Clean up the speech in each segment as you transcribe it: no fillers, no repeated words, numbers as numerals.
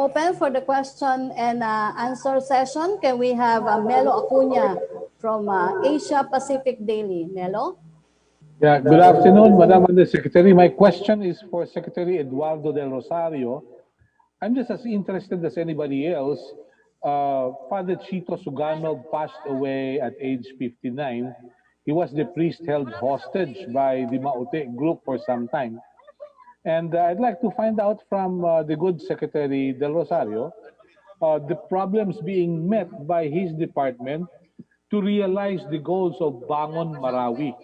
open for the question and answer session. Can we have Melo Acuña from Asia Pacific Daily? Melo? Yeah, good afternoon, Madam Undersecretary. My question is for Secretary Eduardo Del Rosario. I'm just as interested as anybody else. Father Chito Sugano passed away at age 59. He was the priest held hostage by the Maute group for some time. And I'd like to find out from the good Secretary Del Rosario the problems being met by his department to realize the goals of Bangon Marawi.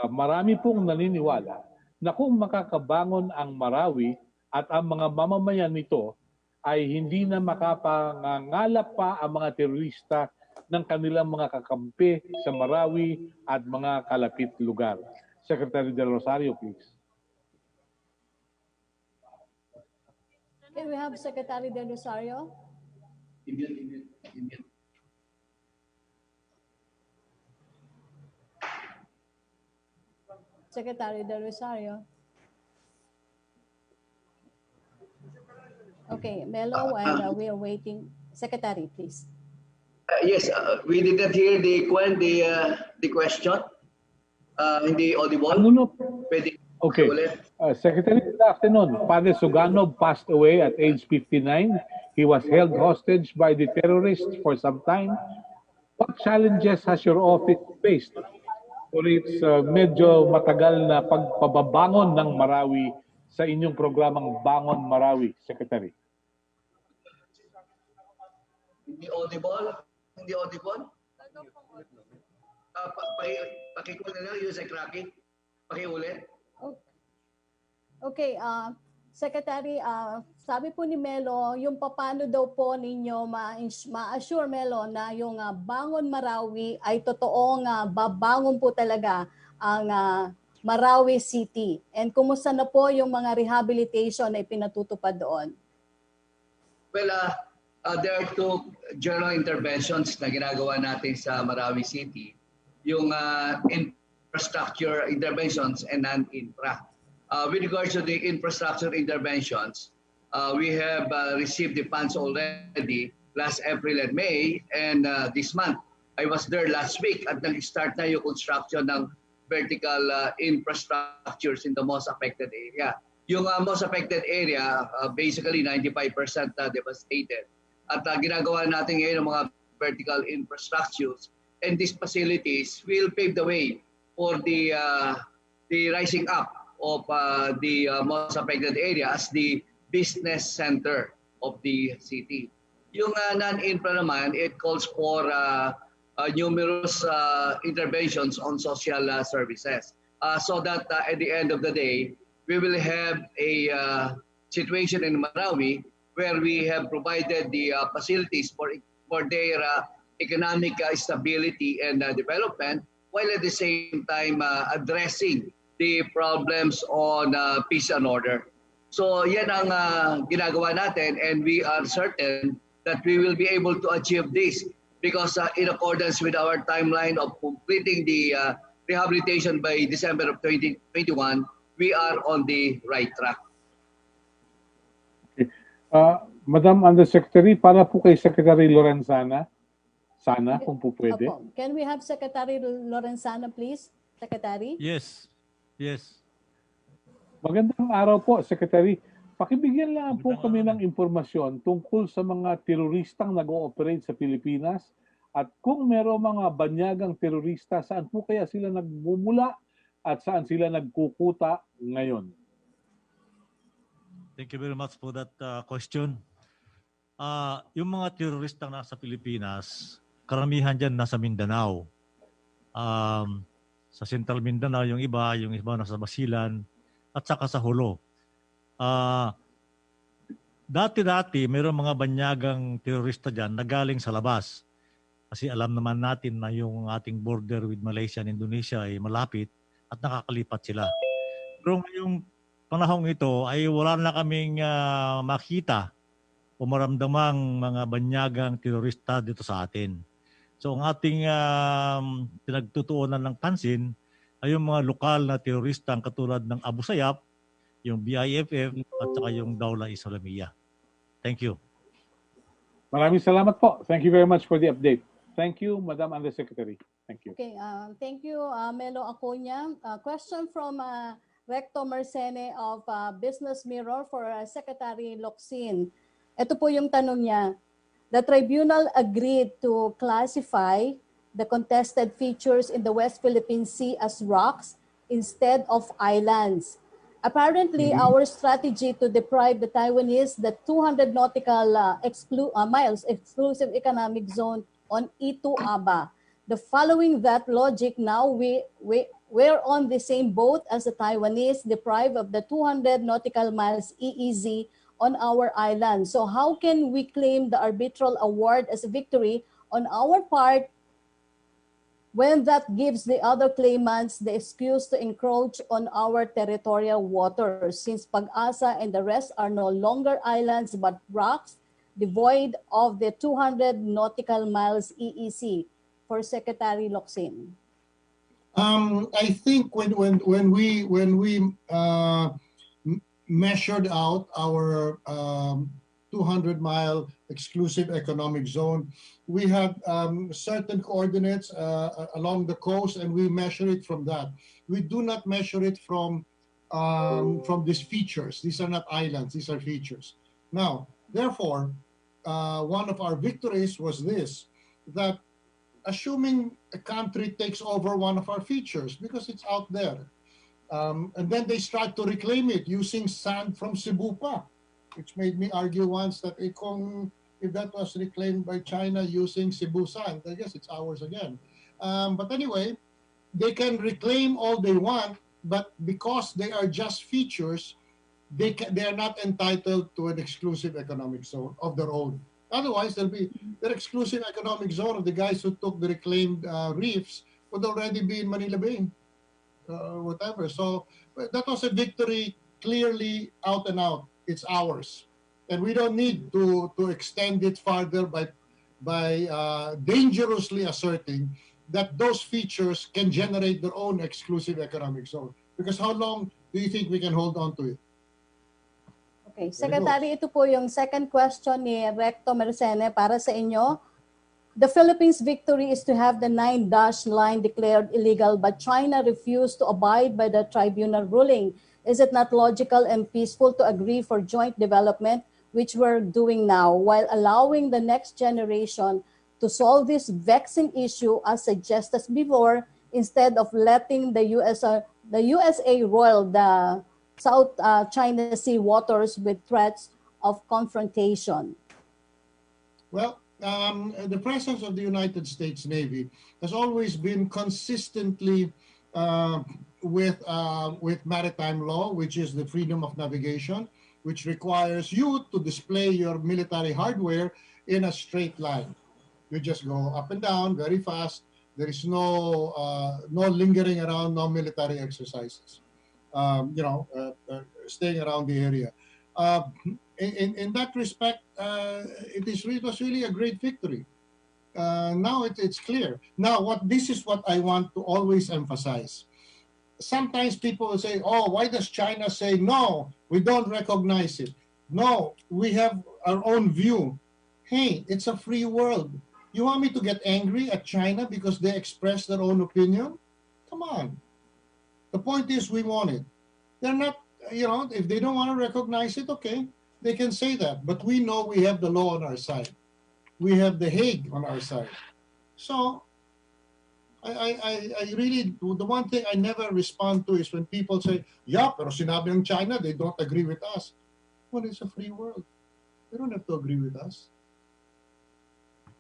Marami pong naniniwala na kung makakabangon ang Marawi at ang mga mamamayan nito ay hindi na makapangangalap pa ang mga terorista ng kanilang mga kakampi sa Marawi at mga kalapit lugar. Secretary Del Rosario, please. Can we have Secretary Del Rosario? Secretary Del Rosario. Okay, Melo, and we are waiting. Secretary, please. Yes, we didn't hear the question. Hindi audible. Pwede. Okay. Secretary, good afternoon. Father Sugano passed away at age 59. He was held hostage by the terrorists for some time. What challenges has your office faced for its medyo matagal na pagpababangon ng Marawi sa inyong programang Bangon Marawi, Secretary? Hindi audible? Hindi audible? Pakikuha na lang, Yusek Rocky. Pakiulit. Okay, Secretary, sabi po ni Melo, yung paano daw po ninyo ma-assure Melo na yung Bangon Marawi ay totoong babangon po talaga ang Marawi City. And kumusta na po yung mga rehabilitation na ipinatutupad doon? Well, there are two general interventions na ginagawa natin sa Marawi City. Yung infrastructure interventions and non-infra. With regards to the infrastructure interventions, we have received the funds already last April and May, and this month. I was there last week at nag-start na yung construction ng vertical infrastructures in the most affected area. Yung most affected area, basically 95% devastated. At ginagawa natin ngayon ng mga vertical infrastructures, and these facilities will pave the way for the rising up of the most affected area as the business center of the city. Yung non-infra naman, it calls for numerous interventions on social services so that at the end of the day, we will have a situation in Marawi where we have provided the facilities for their economic stability and development, while at the same time addressing the problems on peace and order. So yan ang ginagawa natin, and we are certain that we will be able to achieve this because in accordance with our timeline of completing the rehabilitation by December of 2021, we are on the right track. Okay. Madam Undersecretary, para po kay Secretary Lorenzana, sana kung po pwede. Can we have Secretary Lorenzana, please? Secretary? Yes. Yes. Magandang araw po, Secretary. Pakibigyan lang po kami ng impormasyon tungkol sa mga teroristang nag-ooperate sa Pilipinas at kung meron mga banyagang terorista, saan po kaya sila nagmumula at saan sila nagkukuta ngayon? Thank you very much for that question. Yung mga teroristang nasa Pilipinas, karamihan dyan nasa Mindanao. Sa Central Mindanao, yung iba nasa Basilan, at saka sa Hulo. Dati-dati, mayroong mga banyagang terorista dyan na galing sa labas. Kasi alam naman natin na yung ating border with Malaysia and Indonesia ay malapit at nakakalipat sila. Pero ngayong panahong ito ay wala na kaming makita o maramdamang mga banyagang terorista dito sa atin. So ang ating pinagtutuunan ng pansin ay yung mga lokal na terorista katulad ng Abu Sayyaf, yung BIFF at saka yung Dawla Islamiyah. Thank you. Maraming salamat po. Thank you very much for the update. Thank you, Madam Undersecretary. Thank you. Okay, thank you, Melo Acuña. Question from Recto Marcene of Business Mirror for Secretary Locsin. Ito po yung tanong niya. The tribunal agreed to classify the contested features in the West Philippine Sea as rocks instead of islands. Apparently, our strategy to deprive the Taiwanese the 200 nautical miles exclusive economic zone on Itu-Aba. The following that logic, now we're on the same boat as the Taiwanese, deprived of the 200 nautical miles EEZ on our island. So how can we claim the arbitral award as a victory on our part when that gives the other claimants the excuse to encroach on our territorial waters, since Pag-asa and the rest are no longer islands but rocks devoid of the 200 nautical miles EEC? For Secretary Locsin. I think when we measured out our 200-mile exclusive economic zone, we had certain coordinates along the coast, and we measure it from that. We do not measure it from these features. These are not islands, these are features. Now, therefore, one of our victories was this, that assuming a country takes over one of our features because it's out there, and then they start to reclaim it using sand from Cebu pa, which made me argue once that if that was reclaimed by China using Cebu sand, I guess it's ours again. But anyway, they can reclaim all they want, but because they are just features, they are not entitled to an exclusive economic zone of their own. Otherwise, their exclusive economic zone of the guys who took the reclaimed reefs would already be in Manila Bay, whatever. So that was a victory, clearly out and out. It's ours, and we don't need to extend it further by dangerously asserting that those features can generate their own exclusive economic zone. Because how long do you think we can hold on to it? Okay, Secretary, ito po yung second question ni Recto Mercene para sa inyo. The Philippines' victory is to have the 9-dash line declared illegal, but China refused to abide by the tribunal ruling. Is it not logical and peaceful to agree for joint development, which we're doing now, while allowing the next generation to solve this vexing issue as suggested before, instead of letting the USA roil the South China Sea waters with threats of confrontation? Well, the presence of the United States Navy has always been consistently with maritime law, which is the freedom of navigation, which requires you to display your military hardware in a straight line. You just go up and down very fast. There is no lingering around, no military exercises. Staying around the area. In that respect, it was really a great victory. Now it's clear. Now, this is what I want to always emphasize. Sometimes people will say, oh, why does China say, no, we don't recognize it? No, we have our own view. Hey, it's a free world. You want me to get angry at China because they express their own opinion? Come on. The point is, we want it. They're not, if they don't want to recognize it, okay, they can say that. But we know we have the law on our side. We have the Hague on our side. So I really, the one thing I never respond to is when people say, yeah, pero sinabi ng China, they don't agree with us. Well, it's a free world. They don't have to agree with us.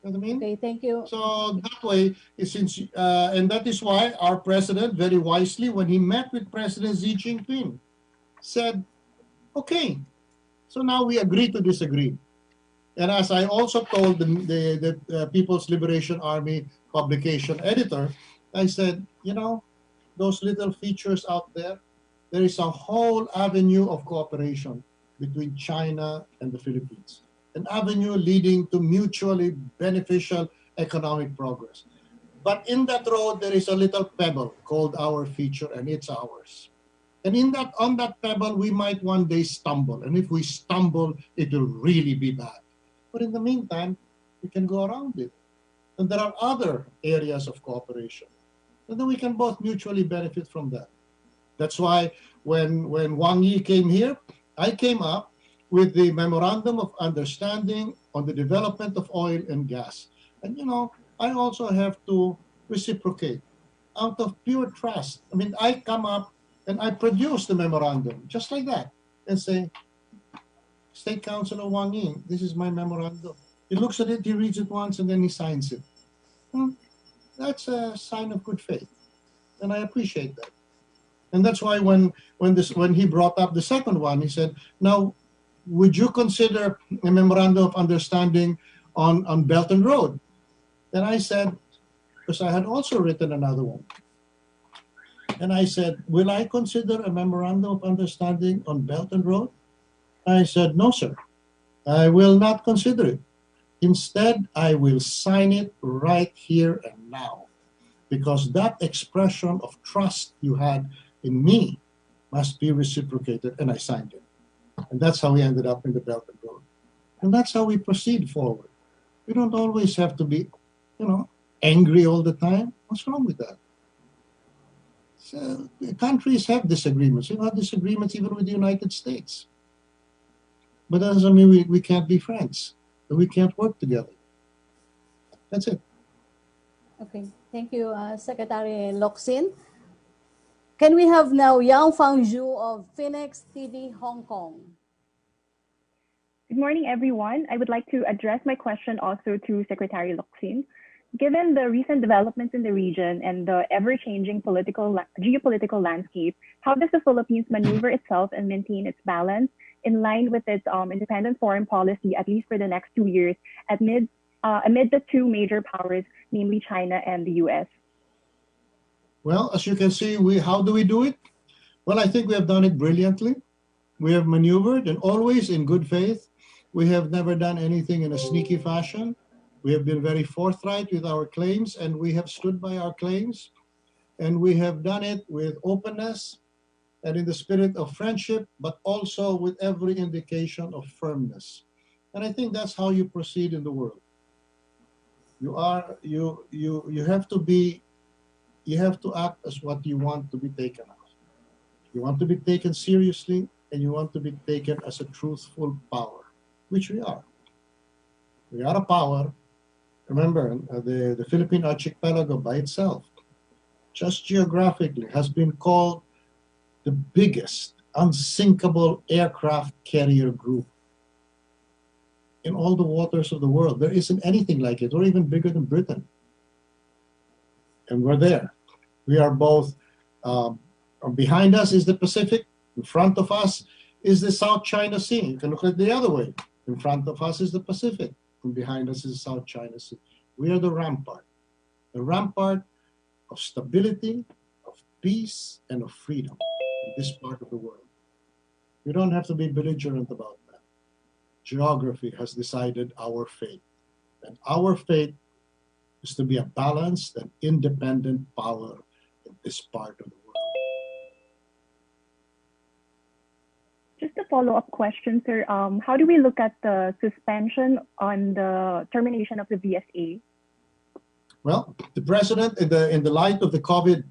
You know what I mean? Okay, thank you. So that way, and that is why our president, very wisely, when he met with President Xi Jinping, said, okay, so now we agree to disagree. And as I also told the People's Liberation Army publication editor, I said, those little features out there, there is a whole avenue of cooperation between China and the Philippines. An avenue leading to mutually beneficial economic progress. But in that road, there is a little pebble called our feature, and it's ours. And on that pebble, we might one day stumble. And if we stumble, it will really be bad. But in the meantime, we can go around it. And there are other areas of cooperation. And then we can both mutually benefit from that. That's why when Wang Yi came here, I came up with the Memorandum of Understanding on the development of oil and gas. And, I also have to reciprocate out of pure trust. I mean, I come up and I produce the memorandum just like that and say, State Councilor Wang Yi, this is my memorandum. He looks at it, he reads it once, and then he signs it. That's a sign of good faith, and I appreciate that. And that's why when he brought up the second one, he said, now, would you consider a memorandum of understanding on Belt and Road? Then I said, because I had also written another one, and I said, will I consider a memorandum of understanding on Belt and Road? I said, no, sir, I will not consider it. Instead, I will sign it right here and now, because that expression of trust you had in me must be reciprocated, and I signed it. And that's how we ended up in the Belt and Road. And that's how we proceed forward. We don't always have to be, angry all the time. What's wrong with that? So, countries have disagreements. You have disagreements even with the United States. But that doesn't mean we can't be friends, that we can't work together. That's it. Okay, thank you, Secretary Locsin. Can we have now Yang Fangju of Phoenix TV Hong Kong? Good morning, everyone. I would like to address my question also to Secretary Locsin. Given the recent developments in the region and the ever-changing geopolitical landscape, how does the Philippines maneuver itself and maintain its balance in line with its independent foreign policy, at least for the next 2 years, amid the two major powers, namely China and the US? Well, as you can see, how do we do it? Well, I think we have done it brilliantly. We have maneuvered, and always in good faith. We have never done anything in a sneaky fashion. We have been very forthright with our claims, and we have stood by our claims. And we have done it with openness and in the spirit of friendship, but also with every indication of firmness. And I think that's how you proceed in the world. You have to act as what you want to be taken as. You want to be taken seriously, and you want to be taken as a truthful power, which we are. We are a power. Remember, the Philippine archipelago by itself, just geographically, has been called the biggest unsinkable aircraft carrier group in all the waters of the world. There isn't anything like it, or even bigger than Britain. And we're there. We are both, behind us is the Pacific, in front of us is the South China Sea. You can look at it the other way. In front of us is the Pacific, and behind us is the South China Sea. We are the rampart of stability, of peace, and of freedom in this part of the world. You don't have to be belligerent about that. Geography has decided our fate, and our fate is to be a balanced and independent power in this part of the world. Just a follow-up question, sir. How do we look at the suspension on the termination of the VSA? Well, the president, in the light of the COVID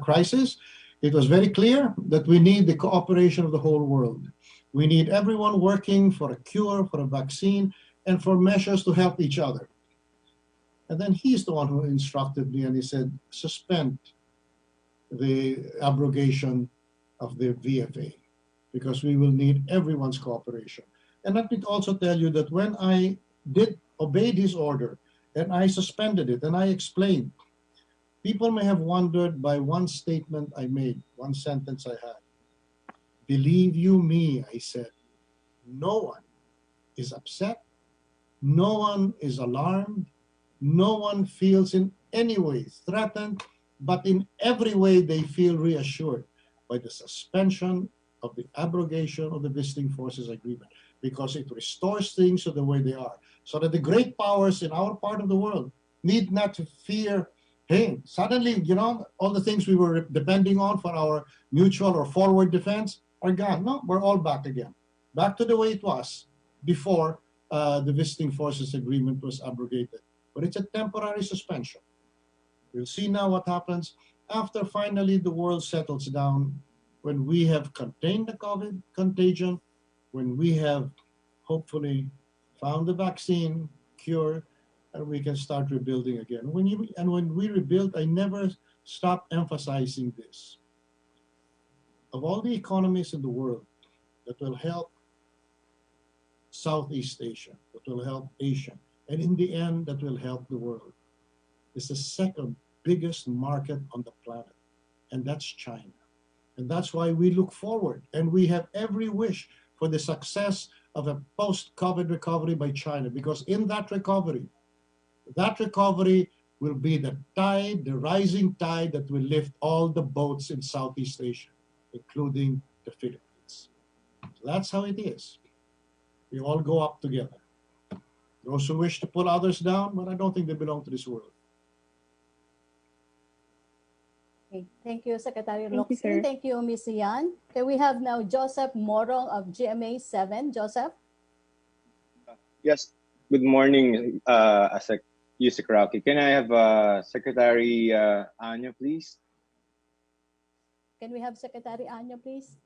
crisis, it was very clear that we need the cooperation of the whole world. We need everyone working for a cure, for a vaccine, and for measures to help each other. And then he's the one who instructed me, and he said, suspend the abrogation of the VFA, because we will need everyone's cooperation. And let me also tell you that when I did obey his order, and I suspended it, and I explained, people may have wondered by one statement I made, one sentence I had. Believe you me, I said, no one is upset, no one is alarmed, no one feels in any way threatened, but in every way they feel reassured by the suspension of the abrogation of the Visiting Forces Agreement, because it restores things to the way they are, so that the great powers in our part of the world need not to fear hey, suddenly, you know, all the things we were depending on for our mutual or forward defense are gone. No, we're all back again. Back to the way it was before the Visiting Forces Agreement was abrogated. But it's a temporary suspension. We'll see now what happens after finally the world settles down, when we have contained the COVID contagion, when we have hopefully found the vaccine, cure, and we can start rebuilding again. When we rebuild, I never stop emphasizing this. Of all the economies in the world that will help Southeast Asia, that will help Asia, and in the end, that will help the world, is the second biggest market on the planet, and that's China. And that's why we look forward, and we have every wish for the success of a post-COVID recovery by China, because in that recovery will be the tide, the rising tide that will lift all the boats in Southeast Asia, including the Philippines. That's how it is. We all go up together. Those who wish to pull others down, but I don't think they belong to this world. Okay. Thank you, Secretary Thank you, Locsin. sir. Thank you, Ms. Yan. Okay, we have now Joseph Morong of GMA 7. Joseph? Yes. Good morning, Yusek Rauki. Can I have Secretary Anya, please? Can we have Secretary Anya, please?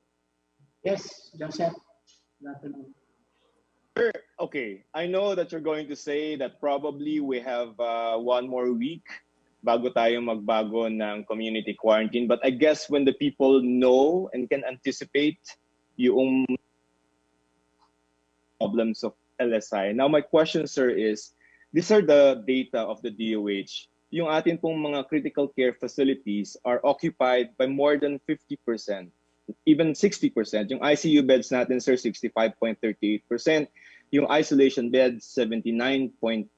Yes, Joseph. Good afternoon. Sure. Okay. I know that you're going to say that probably we have 1 more week bago tayo magbago ng community quarantine. But I guess when the people know and can anticipate yung problems of LSI. Now, my question, sir, is, these are the data of the DOH. Yung atin pong mga critical care facilities are occupied by more than 50%, even 60%. Yung ICU beds natin, sir, 65.38%. Yung isolation beds, 79.25%.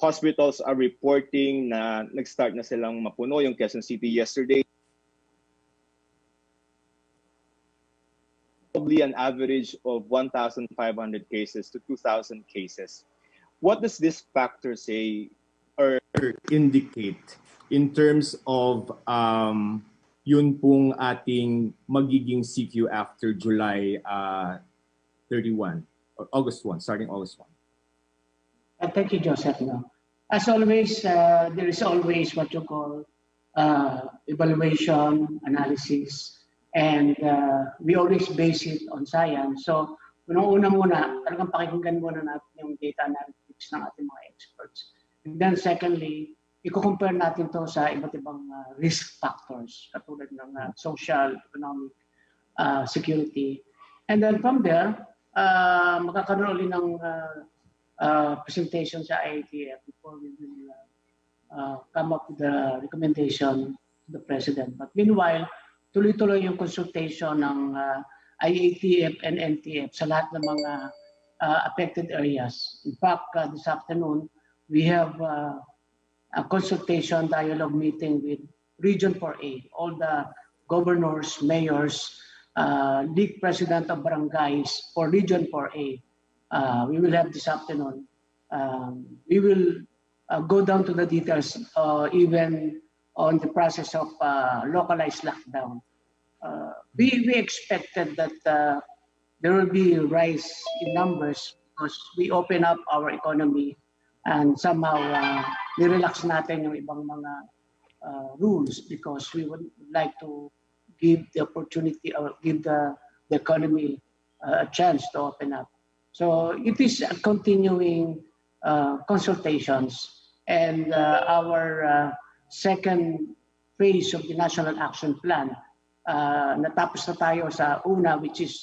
Hospitals are reporting na nag-start na silang mapuno. Yung Quezon City yesterday, probably an average of 1,500 cases to 2,000 cases. What does this factor say or indicate in terms of yun pong ating magiging CQ after July 31 or August 1, starting August 1? Thank you, Joseph. No. As always, there is always what you call evaluation, analysis, and we always base it on science. So, unang-una muna, talagang pakikinggan muna natin yung data analytics ng ating mga experts. And then secondly, i-compare natin to sa iba't ibang risk factors, katulad ng social, economic, security. And then from there, magkakaroon ulit ng presentation sa IATF before we will come up with the recommendation to the President. But meanwhile, tuloy-tuloy yung consultation ng IATF and NTF sa lahat ng mga affected areas. In fact, this afternoon, we have a consultation dialogue meeting with Region 4A, all the governors, mayors, league president of barangays for Region 4A. We will have this afternoon. We will go down to the details, even on the process of localized lockdown. We expected that there will be a rise in numbers because we open up our economy and somehow nirelax natin yung ibang mga rules because we would like to give the opportunity or give the economy a chance to open up. So it is a continuing consultations, and our second phase of the National Action Plan, natapos na tayo sa una, which is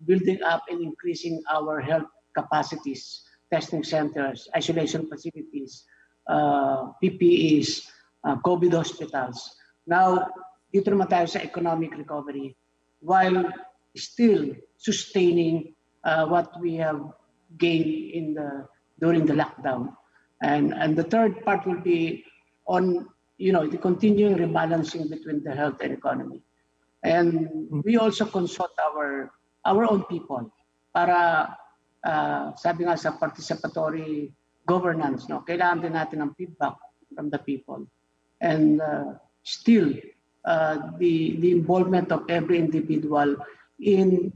building up and increasing our health capacities, testing centers, isolation facilities, PPEs, COVID hospitals. Now, dito naman tayo sa economic recovery while still sustaining what we have gained during the lockdown. And the third part will be on the continuing rebalancing between the health and economy. And we also consult our own people para sabi nga sa participatory governance, kailangan din natin ng feedback from the people. And still, the involvement of every individual in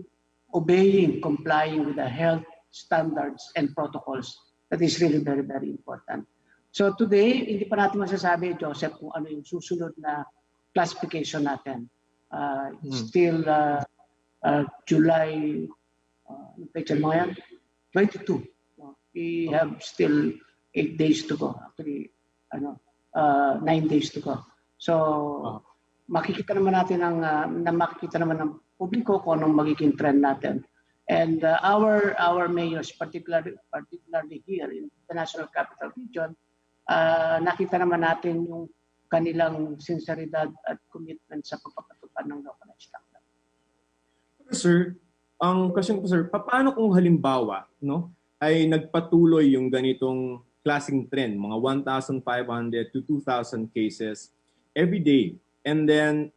obeying, complying with the health standards and protocols, that is really very, very important. So today, hindi pa natin masasabi, Joseph, kung ano yung susunod na classification natin. Still July, mga yan? 22. We have still 8 days to go. Actually, 9 days to go. So, makikita naman natin makikita naman ng publiko kung anong magiging trend natin. And our mayors, particularly here in the National Capital Region, nakita naman natin yung kanilang sinseridad at commitment sa pagpapatupad ng localized lockdown. Sir, ang question ko sir, paano kung halimbawa ay nagpatuloy yung ganitong klaseng trend, mga 1,500 to 2,000 cases every day, and then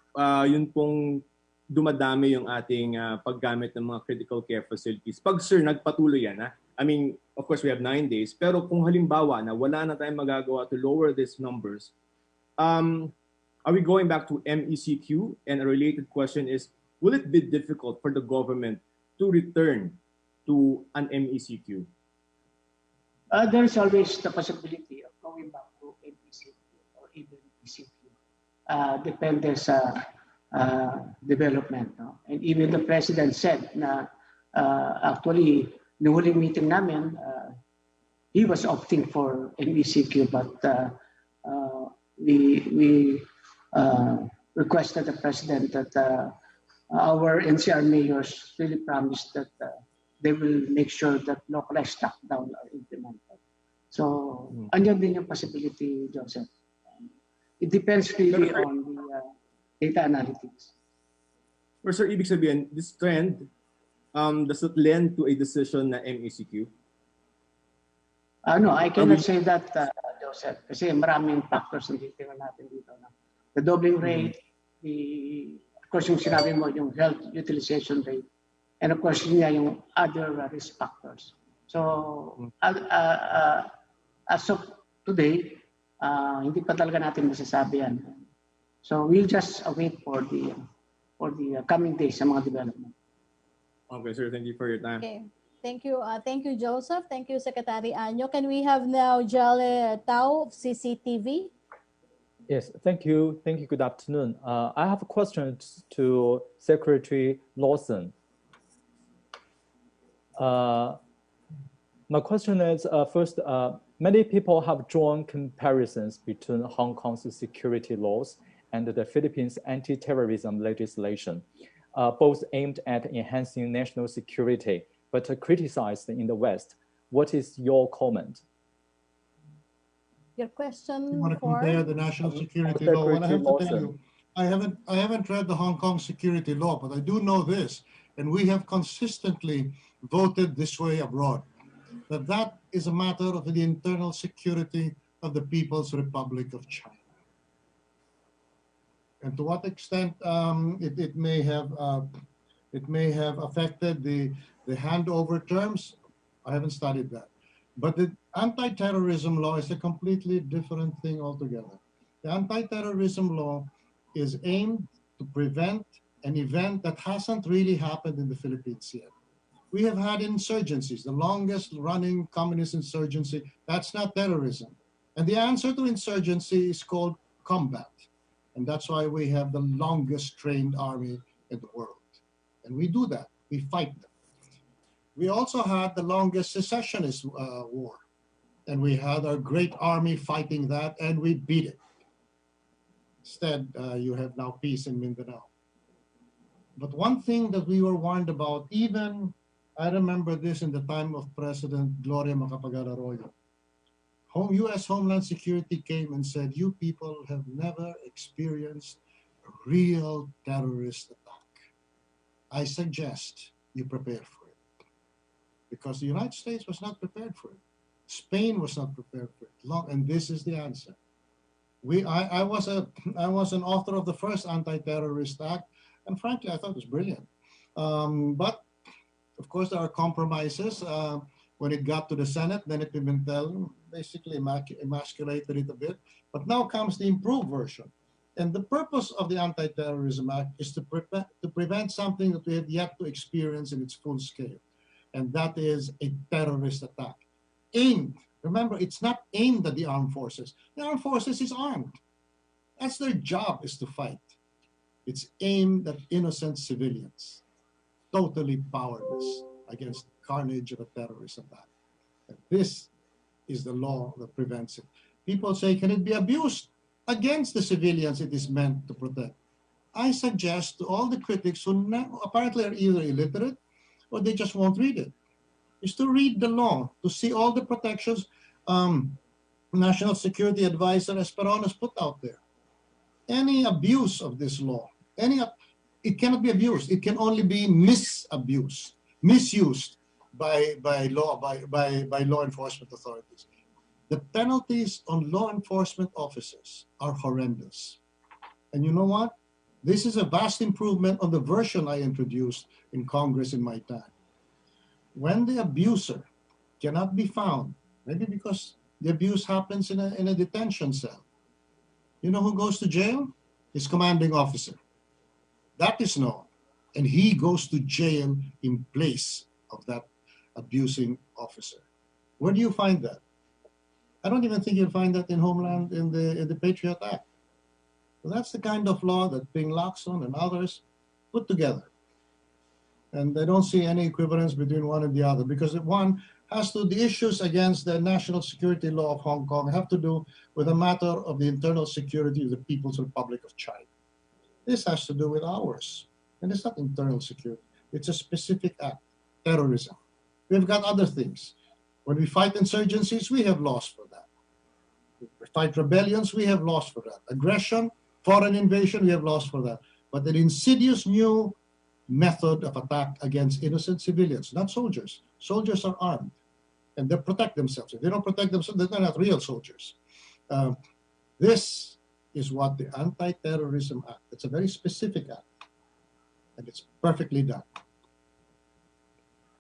yun pong dumadami yung ating paggamit ng mga critical care facilities. Pag sir, nagpatuloy yan, I mean, of course we have 9 days, pero kung halimbawa na wala na tayong magagawa to lower these numbers, are we going back to MECQ? And a related question is, will it be difficult for the government to return to an MECQ? There's always the possibility of going back to MECQ or even ECQ. Depende sa development. And even the President said na actually, the huling meeting namin, he was opting for MECQ, but we requested the President that our NCR mayors really promised that they will make sure that localized lockdown are implemented. So, andyan din yung possibility, Joseph. It depends really on the data analytics. Or sir, ibig sabihin, this trend, does it lend to a decision na MECQ? No, I cannot say that, Joseph, kasi maraming factors na titingnan natin dito. The doubling rate, of course, yung sinabi mo, yung health utilization rate, and of course, yung other risk factors. So, as of today, hindi pa talaga natin masasabi yan. So, we'll just wait for the coming days sa mga development. Okay, sir. Thank you for your time. Okay. Thank you. Thank you, Joseph. Thank you, Secretary Anyo. Can we have now Jale Tao of CCTV? Yes, thank you. Thank you. Good afternoon. I have a question to Secretary Lawson. My question is, first, many people have drawn comparisons between Hong Kong's security laws and the Philippines' anti-terrorism legislation, both aimed at enhancing national security, but criticized in the West. What is your comment? Your question You want to for compare the national security law? Well, I have to tell you, I haven't read the Hong Kong security law, but I do know this, and we have consistently voted this way abroad, that is a matter of the internal security of the People's Republic of China. And to what extent it may have affected the handover terms, I haven't studied that. But the anti-terrorism law is a completely different thing altogether. The anti-terrorism law is aimed to prevent an event that hasn't really happened in the Philippines yet. We have had insurgencies, the longest running communist insurgency. That's not terrorism. And the answer to insurgency is called combat. And that's why we have the longest trained army in the world. And we do that. We fight them. We also had the longest secessionist war. And we had our great army fighting that, and we beat it. Instead, you have now peace in Mindanao. But one thing that we were warned about, even I remember this in the time of President Gloria Macapagal-Arroyo. U.S. Homeland Security came and said, you people have never experienced a real terrorist attack. I suggest you prepare for it. Because the United States was not prepared for it. Spain was not prepared for it. And this is the answer. I was an author of the first anti-terrorist act, and frankly, I thought it was brilliant. But of course, there are compromises. When it got to the Senate, then it Pimentel basically emasculated it a bit. But now comes the improved version. And the purpose of the Anti-Terrorism Act is to prevent something that we have yet to experience in its full scale. And that is a terrorist attack. Aimed, remember, it's not aimed at the armed forces. The armed forces is armed. That's their job, is to fight. It's aimed at innocent civilians, totally powerless against carnage of a terrorist attack. And this is the law that prevents it. People say, can it be abused? Against the civilians it is meant to protect. I suggest to all the critics who apparently are either illiterate or they just won't read it, is to read the law, to see all the protections National Security Advisor Esperon has put out there. Any abuse of this law, it cannot be abused. It can only be misused by law enforcement authorities. The penalties on law enforcement officers are horrendous. And you know what? This is a vast improvement on the version I introduced in Congress in my time. When the abuser cannot be found, maybe because the abuse happens in a detention cell, you know who goes to jail? His commanding officer. That is known. And he goes to jail in place of that abusing officer. Where do you find that? I don't even think you'll find that in Homeland, in the Patriot Act. So that's the kind of law that Ping Lacson and others put together. And I don't see any equivalence between one and the other, because one has to, the issues against the national security law of Hong Kong have to do with a matter of the internal security of the People's Republic of China. This has to do with ours. And it's not internal security. It's a specific act, terrorism. We've got other things. When we fight insurgencies, we have laws for that. We fight rebellions, we have laws for that. Aggression, foreign invasion, we have laws for that. But an insidious new method of attack against innocent civilians, not soldiers. Soldiers are armed and they protect themselves. If they don't protect themselves, they're not real soldiers. This is what the Anti-Terrorism Act, it's a very specific act, and it's perfectly done.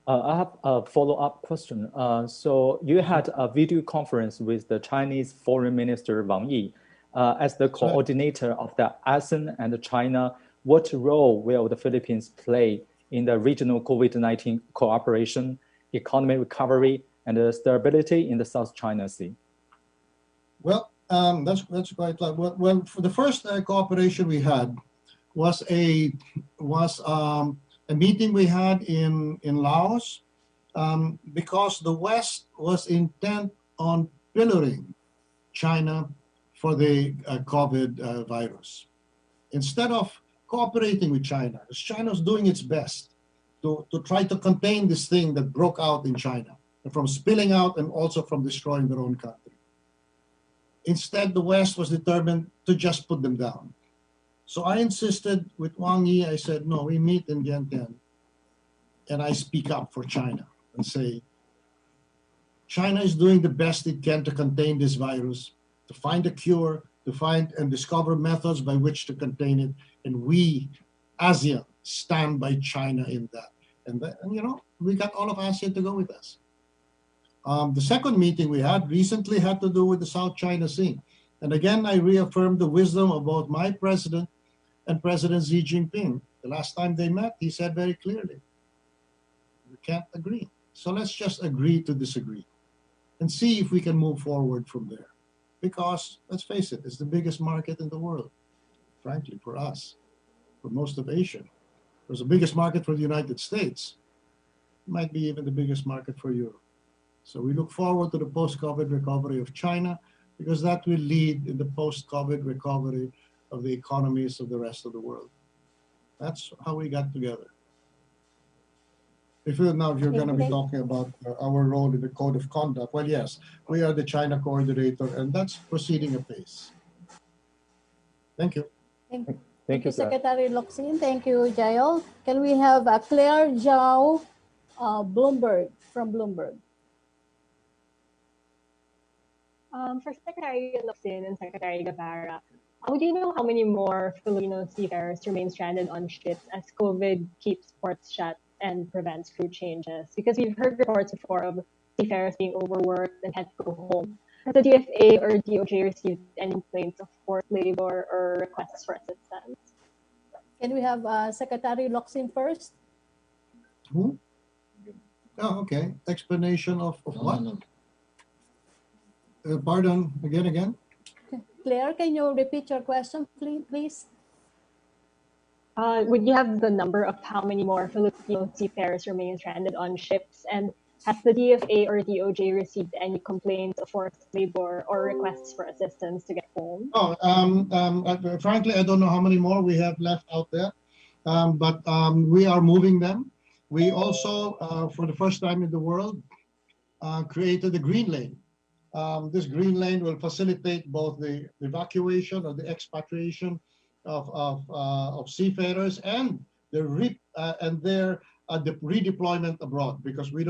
I have a follow-up question. So you had a video conference with the Chinese Foreign Minister Wang Yi. As the coordinator of the ASEAN and China, what role will the Philippines play in the regional COVID-19 cooperation, economic recovery, and stability in the South China Sea? Well, that's quite like, well, for the first cooperation we had was a meeting we had in Laos, because the West was intent on pillaring China for the COVID virus. Instead of cooperating with China, because China was doing its best to try to contain this thing that broke out in China, from spilling out and also from destroying their own country. Instead, the West was determined to just put them down. So I insisted with Wang Yi, I said, no, we meet in Vientiane, and I speak up for China and say, China is doing the best it can to contain this virus, to find a cure, to find and discover methods by which to contain it. And we, ASEAN, stand by China in that. And you know, we got all of ASEAN to go with us. The second meeting we had recently had to do with the South China Sea. And again, I reaffirmed the wisdom of both my president and President Xi Jinping. The last time they met, he said very clearly, we can't agree. So let's just agree to disagree and see if we can move forward from there. Because, let's face it, it's the biggest market in the world, frankly, for us, for most of Asia. It was the biggest market for the United States. It might be even the biggest market for Europe. So we look forward to the post-COVID recovery of China, because that will lead in the post-COVID recovery of the economies of the rest of the world. That's how we got together. If you're going to be talking about our role in the Code of Conduct, well, yes, we are the China coordinator, and that's proceeding apace. Thank you. Thank you, sir. Secretary Locsin. Thank you, Jael. Can we have Claire Zhao Bloomberg from Bloomberg? For Secretary Locsin and Secretary Guevara, would you know how many more Filipino seafarers remain stranded on ships as COVID keeps ports shut and prevents crew changes? Because we've heard reports before of seafarers being overworked and can't go home. Has the DFA or DOJ received any complaints of forced labor or requests for assistance? Can we have Secretary Locsin first? Who? Oh, okay. Explanation of what? Pardon, again? Claire, can you repeat your question, please? Would you have the number of how many more Filipino seafarers remain stranded on ships? And has the DFA or DOJ received any complaints of forced labor or requests for assistance to get home? Frankly, I don't know how many more we have left out there, but we are moving them. We also, for the first time in the world, created a green lane. This green lane will facilitate both the evacuation or the expatriation of seafarers and their redeployment abroad, because we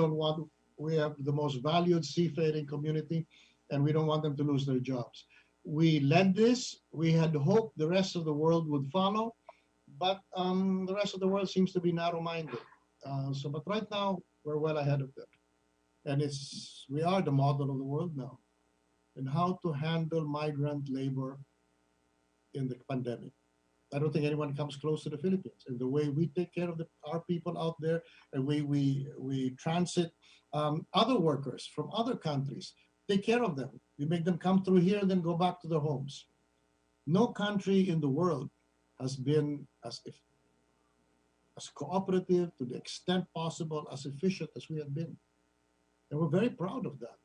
have the most valued seafaring community and we don't want them to lose their jobs. We led this. We had hoped the rest of the world would follow, but the rest of the world seems to be narrow-minded. But right now, we're well ahead of them. And we are the model of the world now in how to handle migrant labor in the pandemic. I don't think anyone comes close to the Philippines. And the way we take care of our people out there, and we transit other workers from other countries, take care of them. We make them come through here and then go back to their homes. No country in the world has been as cooperative, to the extent possible, as efficient as we have been. And we're very proud of that.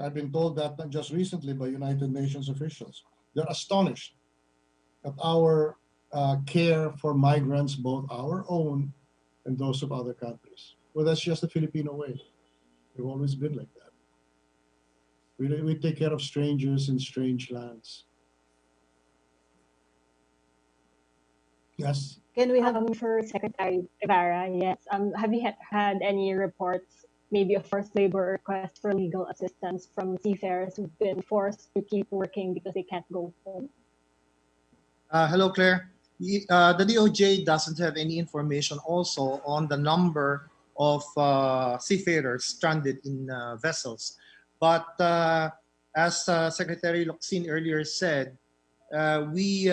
I've been told that not just recently by United Nations officials. They're astonished at our care for migrants, both our own and those of other countries. Well, that's just the Filipino way. We've always been like that. We take care of strangers in strange lands. Yes. Can we have for Secretary Ibarra? Yes. Have you had any reports, maybe of forced labor requests for legal assistance from seafarers who've been forced to keep working because they can't go home? Hello, Claire. The DOJ doesn't have any information also on the number of seafarers stranded in vessels. But as Secretary Locsin earlier said, we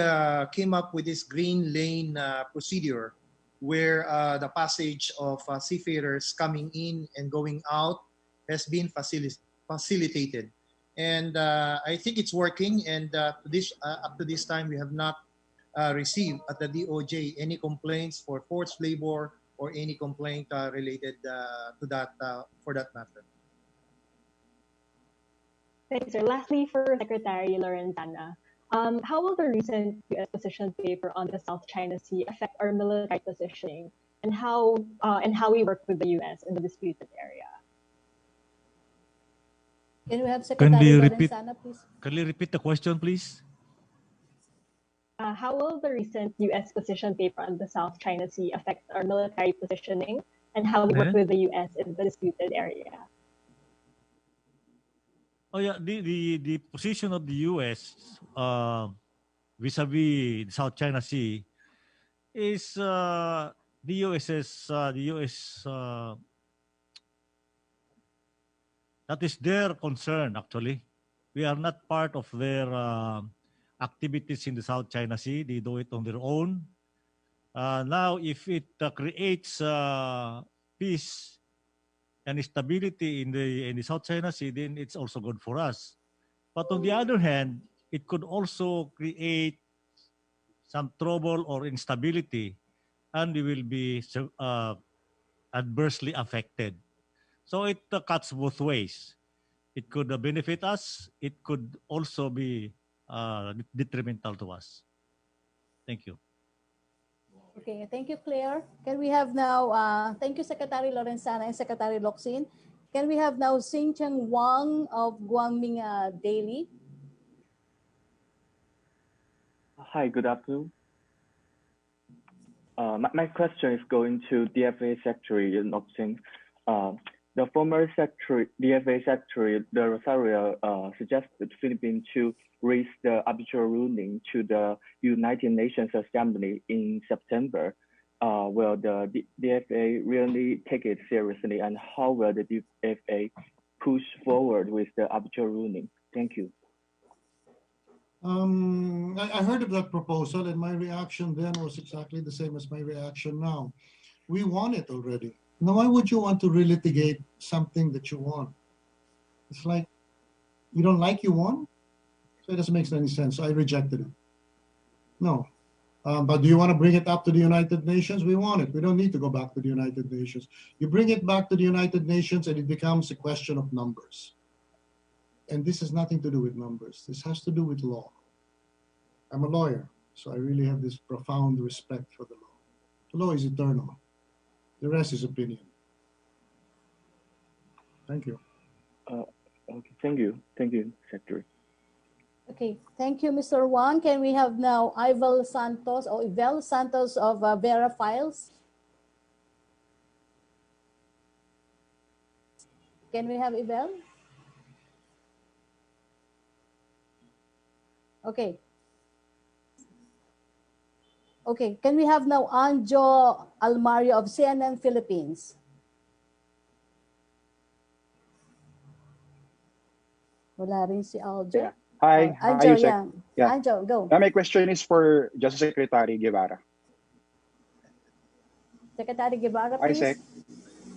came up with this green lane procedure where the passage of seafarers coming in and going out has been facilitated. And I think it's working, and up to this time we have not received at the DOJ any complaints for forced labor or any complaint related to that for that matter. Thanks, sir. Lastly, for Secretary Lorenzana, how will the recent U.S. position paper on the South China Sea affect our military positioning and how we work with the U.S. in the disputed area? Can we have Secretary Lorenzana, please? Can you repeat the question, please? How will the recent U.S. position paper on the South China Sea affect our military positioning and how we work with the U.S. in the disputed area? Oh yeah, the position of the U.S. Vis-a-vis the South China Sea is the U.S. That is their concern actually. We are not part of their activities in the South China Sea. They do it on their own. Now, if it creates peace and stability in the South China Sea, then it's also good for us. But on the other hand, it could also create some trouble or instability, and we will be adversely affected. So it cuts both ways. It could benefit us. It could also be detrimental to us. Thank you. Okay, thank you, Claire. Can we have now, thank you, Secretary Lorenzana and Secretary Locsin. Can we have now Xincheng Wang of Guangming Daily? Hi, good afternoon. My question is going to DFA Secretary Locsin. The former DFA Secretary, De Rosario, suggested the Philippines to raise the arbitral ruling to the United Nations Assembly in September. Will the DFA really take it seriously, and how will the DFA push forward with the arbitral ruling? Thank you. I heard of that proposal, and my reaction then was exactly the same as my reaction now. We won it already. Now, why would you want to relitigate something that you won? It's like, you don't like you won? So it doesn't make any sense. So I rejected it. No. But do you want to bring it up to the United Nations? We want it. We don't need to go back to the United Nations. You bring it back to the United Nations and it becomes a question of numbers. And this has nothing to do with numbers. This has to do with law. I'm a lawyer, so I really have this profound respect for the law. The law is eternal. The rest is opinion. Thank you. Okay, thank you. Thank you, Secretary. Okay, thank you, Mr. Wang. Can we have now Ivel Santos of Vera Files? Can we have Ivel? Okay. Okay, can we have now Anjo Almario of CNN Philippines? Wala rin si Aljo. Yeah. Hi, Anjo, Yusek. yeah. Yeah. Anjo, go. My question is for Justice Secretary Guevara. Secretary Guevara, Hi, please. Sec.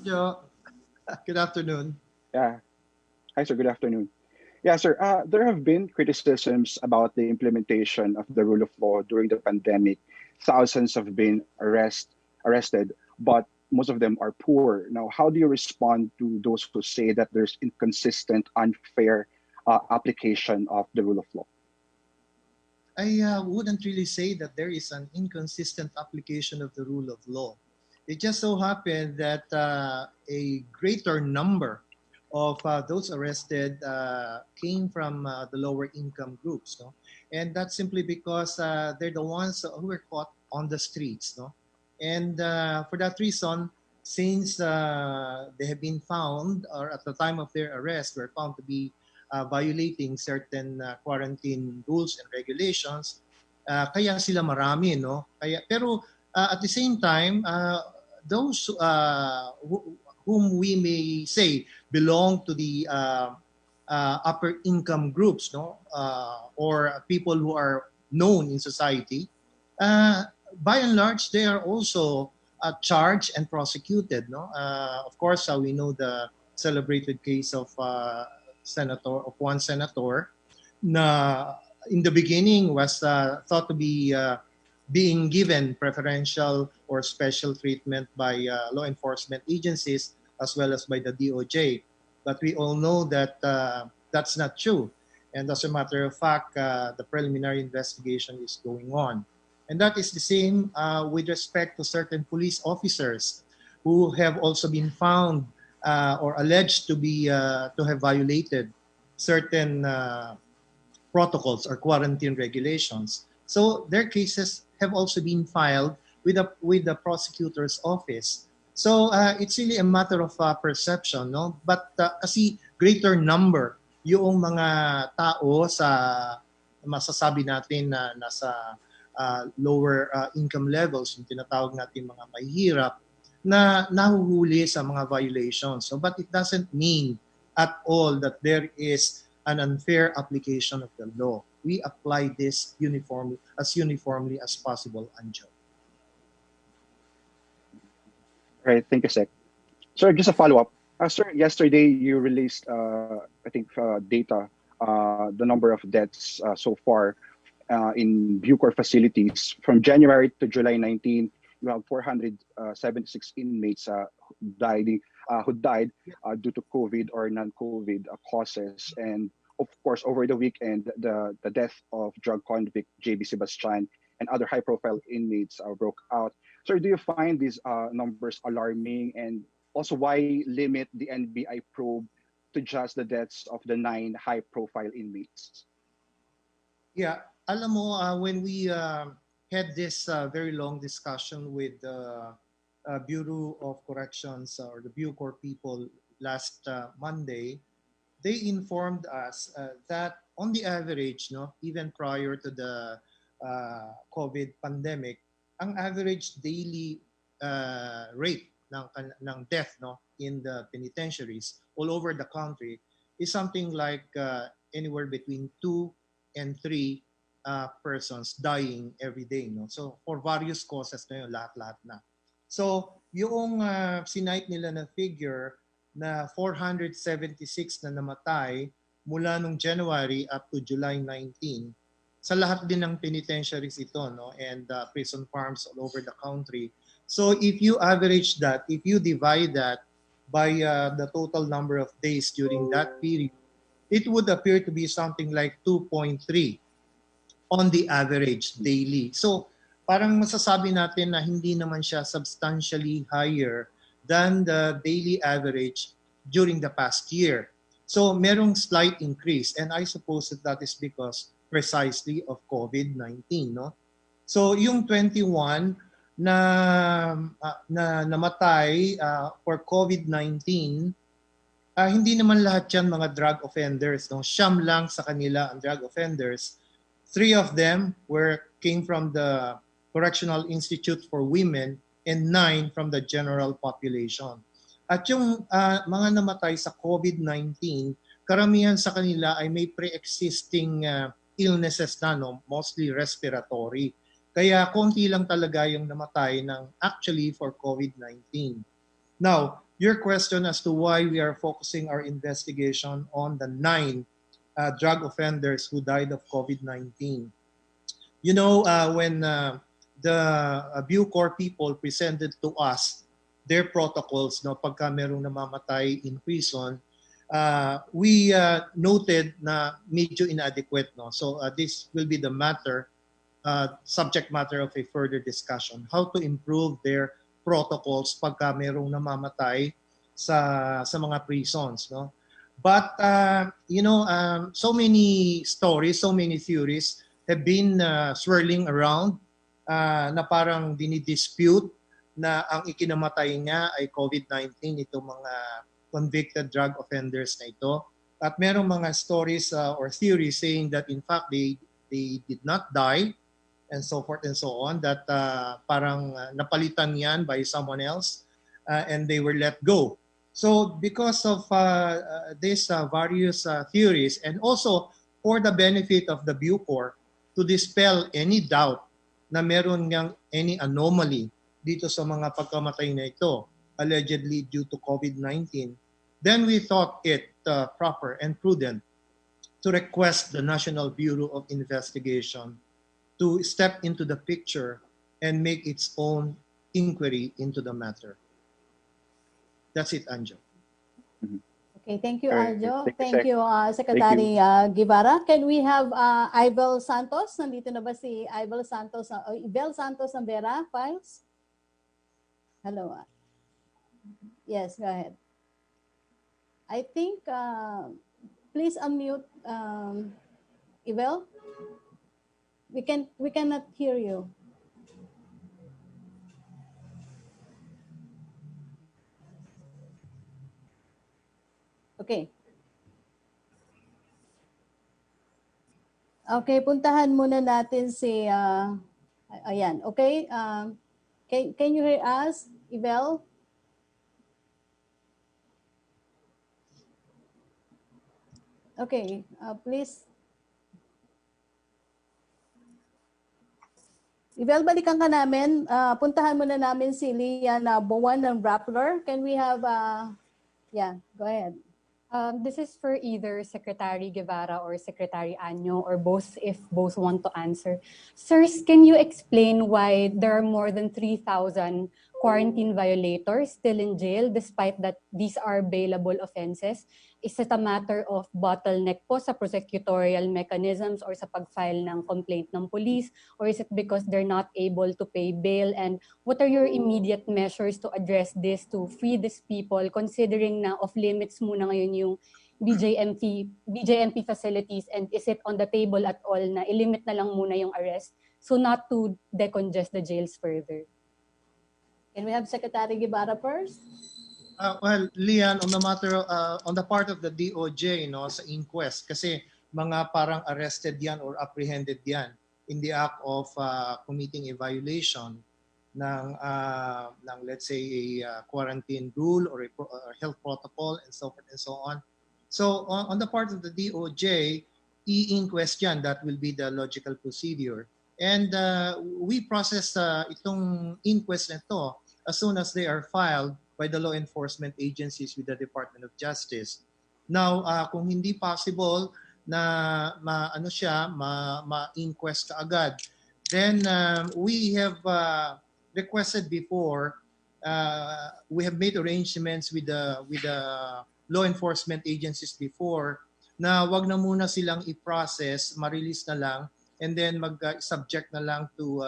Yo, good afternoon. Yeah. Hi, sir. Good afternoon. Yeah, sir. There have been criticisms about the implementation of the rule of law during the pandemic. Thousands have been arrested, but most of them are poor. Now, how do you respond to those who say that there's inconsistent, unfair application of the rule of law? I wouldn't really say that there is an inconsistent application of the rule of law. It just so happened that a greater number of those arrested came from the lower income groups, no? And that's simply because they're the ones who were caught on the streets, no? And for that reason, since they have been found, or at the time of their arrest, were found to be violating certain quarantine rules and regulations, kaya sila marami, no? Pero at the same time, those whom we may say belong to the upper income groups, no, or people who are known in society, by and large, they are also charged and prosecuted. No, of course, we know the celebrated case of one senator, na in the beginning was thought to be being given preferential or special treatment by law enforcement agencies as well as by the DOJ. But we all know that that's not true. And as a matter of fact, the preliminary investigation is going on. And that is the same with respect to certain police officers who have also been found or alleged to be to have violated certain protocols or quarantine regulations. So their cases have also been filed with the prosecutor's office. So it's really a matter of perception, no? But kasi greater number yung mga tao sa masasabi natin na nasa lower income levels, yung tinatawag natin mga mahihirap, na nahuhuli sa mga violations. So, but it doesn't mean at all that there is an unfair application of the law. We apply this uniformly as possible, Anjo. Right. Thank you, Sec. Sir, just a follow-up. Sir, yesterday you released, I think, data, the number of deaths so far in Bucor facilities. From January to July 19, you have 476 inmates who died due to COVID or non-COVID causes. And of course, over the weekend, the death of drug convict J.B. Sebastian and other high-profile inmates broke out. So do you find these numbers alarming? And also, why limit the NBI probe to just the deaths of the 9 high-profile inmates? Yeah, alam mo, when we had this very long discussion with the Bureau of Corrections or the Bucor people last Monday, they informed us that on the average, no, even prior to the COVID pandemic, ang average daily rate ng death, no, in the penitentiaries all over the country is something like anywhere between 2 and 3 persons dying every day, no. So for various causes na yun, lahat-lahat na. So yung sinight nila na figure na 476 na namatay mula nung January up to July 19 sa lahat din ng penitentiaries ito, no, and prison farms all over the country. So if you average that, if you divide that by the total number of days during that period, it would appear to be something like 2.3 on the average daily. So parang masasabi natin na hindi naman siya substantially higher than the daily average during the past year. So merong slight increase, and I suppose that is because precisely of COVID-19, no? So yung 21 na namatay for COVID-19, hindi naman lahat yan mga drug offenders, no? Siyam lang sa kanila ang drug offenders. 3 of them came from the Correctional Institute for Women and 9 from the general population. At yung mga namatay sa COVID-19, karamihan sa kanila ay may pre-existing illnesses na, no? Mostly respiratory. Kaya konti lang talaga yung namatay actually for COVID-19. Now, your question as to why we are focusing our investigation on the 9 drug offenders who died of COVID-19. You know, when the Bucor people presented to us their protocols, no, pagka merong namamatay in prison, we noted na medyo inadequate, no. So this will be the subject matter of a further discussion, how to improve their protocols pagka merong namamatay sa mga prisons, no. But you know, so many stories, so many theories have been swirling around na parang dinidispute na ang ikinamatay nga ay COVID-19, itong mga convicted drug offenders na ito. At merong mga stories or theories saying that in fact they did not die and so forth and so on, that parang napalitan yan by someone else and they were let go. So because of these various theories, and also for the benefit of the Bucor to dispel any doubt na meron ngang any anomaly dito sa mga pagkamatay na ito, allegedly due to COVID-19, then we thought it proper and prudent to request the National Bureau of Investigation to step into the picture and make its own inquiry into the matter. That's it, Anjo. Okay, thank you, Alright, Anjo. thank you, Thank you, Sec. Secretary Guevara. Can we have Ibel Santos? Nandito na ba si Ibel Santos? Ibel Santos ng Vera Files? Hello. Yes, go ahead. I think, please unmute, Ibel. We cannot hear you. Okay. Okay, puntahan muna natin si, ayan, okay. Can you hear us, Ibel? Okay, please. Ibel, balikan ka namin. Puntahan muna namin si Lian Buwan ng Rappler. Can we have, yeah, go ahead. This is for either Secretary Guevara or Secretary Anyo, or both, if both want to answer. Sirs, can you explain why there are more than 3,000 quarantine violators still in jail despite that these are bailable offenses? Is it a matter of bottleneck po sa prosecutorial mechanisms or sa pag-file ng complaint ng police? Or is it because they're not able to pay bail? And what are your immediate measures to address this, to free these people, considering na off-limits muna ngayon yung BJMP facilities, and is it on the table at all na ilimit na lang muna yung arrest so not to decongest the jails further? Can we have Secretary Guevara first? Well, Lian, on the matter, on the part of the DOJ, no, sa inquest, kasi mga parang arrested yan or apprehended yan in the act of committing a violation. ng let's say a quarantine rule or a health protocol and so forth and so on. So on the part of the DOJ, i-inquest yan. That will be the logical procedure. And we process itong inquest na ito as soon as they are filed by the law enforcement agencies with the Department of Justice. Now, kung hindi possible na ma-inquest ka agad, then we have requested before, we have made arrangements with the law enforcement agencies before na wag na muna silang i-process, ma-release na lang, and then mag-subject na lang to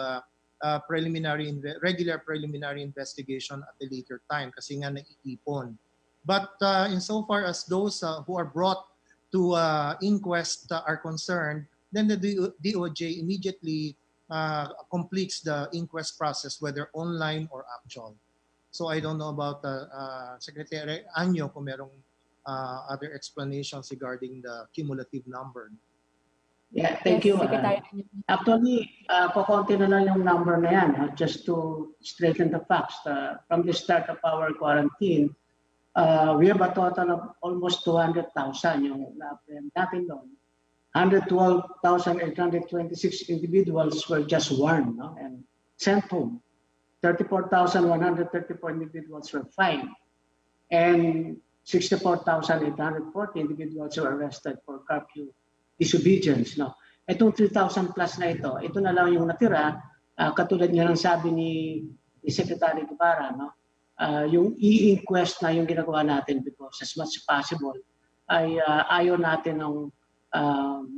regular preliminary investigation at a later time kasi nga naiipon. But insofar as those who are brought to inquest are concerned, then the DOJ immediately completes the inquest process, whether online or actual. So I don't know about Secretary Anyo kung merong other explanations regarding the cumulative number. Yeah, thank you. Actually, kukunti na lang yung number na yan, just to straighten the facts. From the start of our quarantine, we have a total of almost 200,000 yung natin doon. 112,826 individuals were just warned, no? And sent home. 34,134 individuals were fined. And 64,840 individuals were arrested for curfew disobedience. No? Itong 3,000 plus na ito na lang yung natira, katulad nga ng sabi ni Secretary Guevara, no? Yung i-inquest na yung ginagawa natin because as much as possible ay ayaw natin ng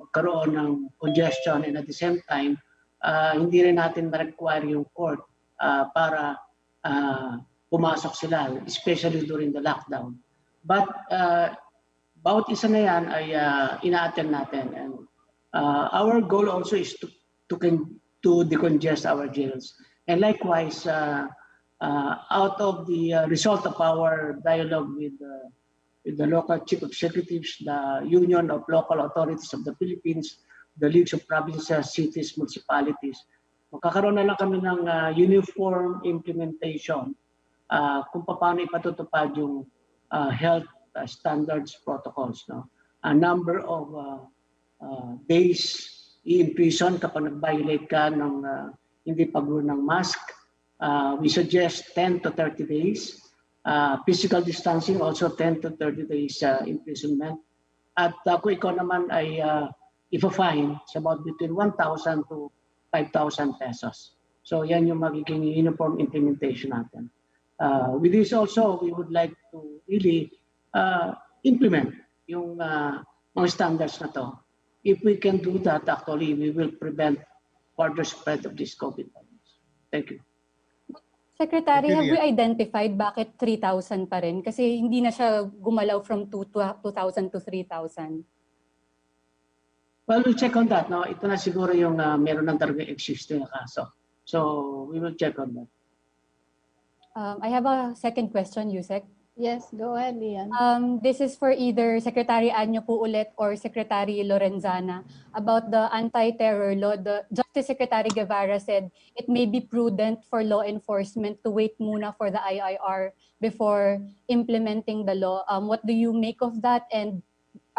magkaroon ng congestion and at the same time, hindi rin natin ma-require yung court para pumasok sila, especially during the lockdown. But bawat isa na yan ay ina-attend natin. And our goal also is to decongest our jails. And likewise, out of the result of our dialogue with the local chief executives, the Union of Local Authorities of the Philippines, the Leagues of Provinces, Cities, Municipalities, magkakaroon na lang kami ng uniform implementation kung paano ipatutupad yung health standards protocols. No? A number of days i-imprison kapag nag-violate ka ng hindi pag-wear ng mask. We suggest 10 to 30 days. Physical distancing also 10 to 30 days imprisonment. At kung ikaw naman ay ipa-fine, it's about between 1,000 to 5,000 pesos. So yan yung magiging uniform implementation natin. With this also, we would like to really implement yung mga standards na to. If we can do that, actually, we will prevent further spread of this COVID. Thank you. Secretary, have we identified bakit 3,000 pa rin? Kasi hindi na siya gumalaw from 2,000 to 3,000. Well, we'll check on that. No? Ito na siguro yung meron ng talaga existing na kaso. So, we will check on that. I have a second question, Yusek. Yes, go ahead, Lian. This is for either Secretary Anyo po ulit or Secretary Lorenzana about the anti-terror law. The Justice Secretary Guevara said it may be prudent for law enforcement to wait muna for the IIR before implementing the law. What do you make of that? And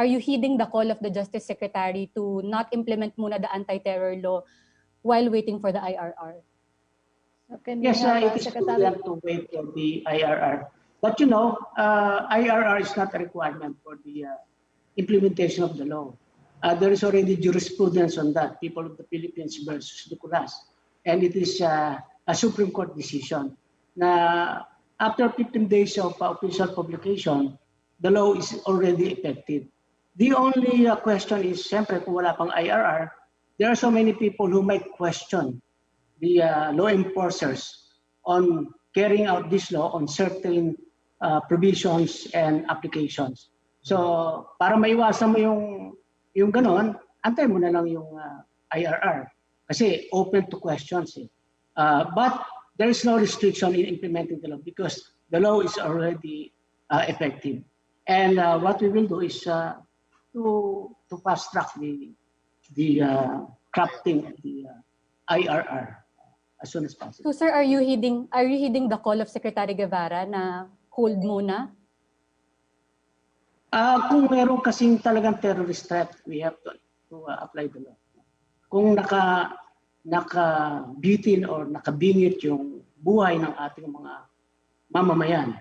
are you heeding the call of the Justice Secretary to not implement muna the anti-terror law while waiting for the IRR? Yes, it is prudent to wait for the IRR. But you know, IRR is not a requirement for the implementation of the law. There is already jurisprudence on that, People of the Philippines versus Nicolas. And it is a Supreme Court decision na after 15 days of official publication, the law is already effective. The only question is, siyempre, kung wala pang IRR, there are so many people who might question the law enforcers on carrying out this law on certain provisions and applications. So, para maiwasan mo yung ganon, antay mo na lang yung IRR. Kasi open to questions. But there is no restriction in implementing the law because the law is already effective. And what we will do is to fast track the crafting of the IRR as soon as possible. So sir, are you heeding the call of Secretary Guevara na hold muna? Kung meron kasing talagang terrorist threat, we have to apply the law. Kung nakabitin or nakabingit yung buhay ng ating mga mamamayan,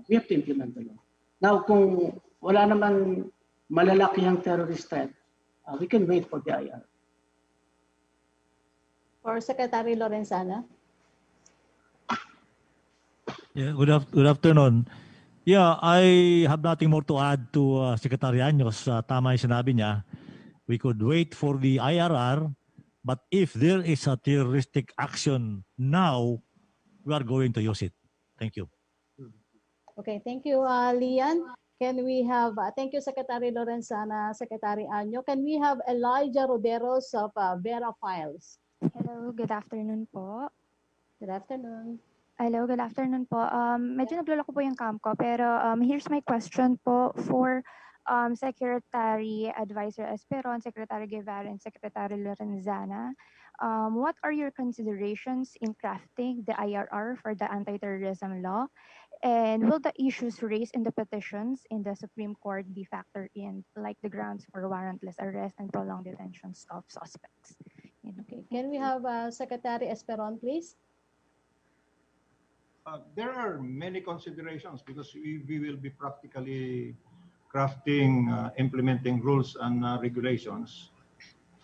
we have to implement the law. Now, kung wala naman malalaki ang terrorist threat, we can wait for the IR. For Secretary Lorenzana. Yeah, good afternoon. Yeah, I have nothing more to add to Secretary Anyos. Tama yung sinabi niya. We could wait for the IRR, but if there is a terroristic action now, we are going to use it. Thank you. Okay, thank you, Lian. Can we have, thank you, Secretary Lorenzana, Secretary Anyo. Can we have Elijah Roderos of Vera Files? Hello, good afternoon po. Good afternoon. Hello, good afternoon po. Medyo nagluloko po yung cam ko, pero here's my question po for Secretary Advisor Esperon, Secretary Guevara, and Secretary Lorenzana. What are your considerations in crafting the IRR for the anti-terrorism law? And will the issues raised in the petitions in the Supreme Court be factored in, like the grounds for warrantless arrest and prolonged detentions of suspects? Okay, can we have Secretary Esperon, please? There are many considerations because we will be practically crafting, implementing rules and regulations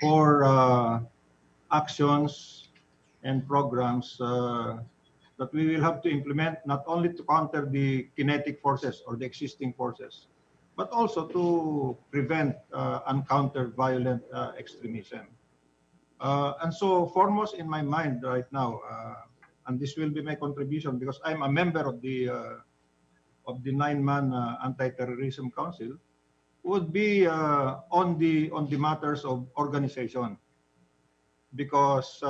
for actions and programs that we will have to implement not only to counter the kinetic forces or the existing forces, but also to prevent and counter violent extremism. And so foremost in my mind right now, and this will be my contribution because I'm a member of the 9-man Anti-Terrorism Council, would be on the matters of organization, because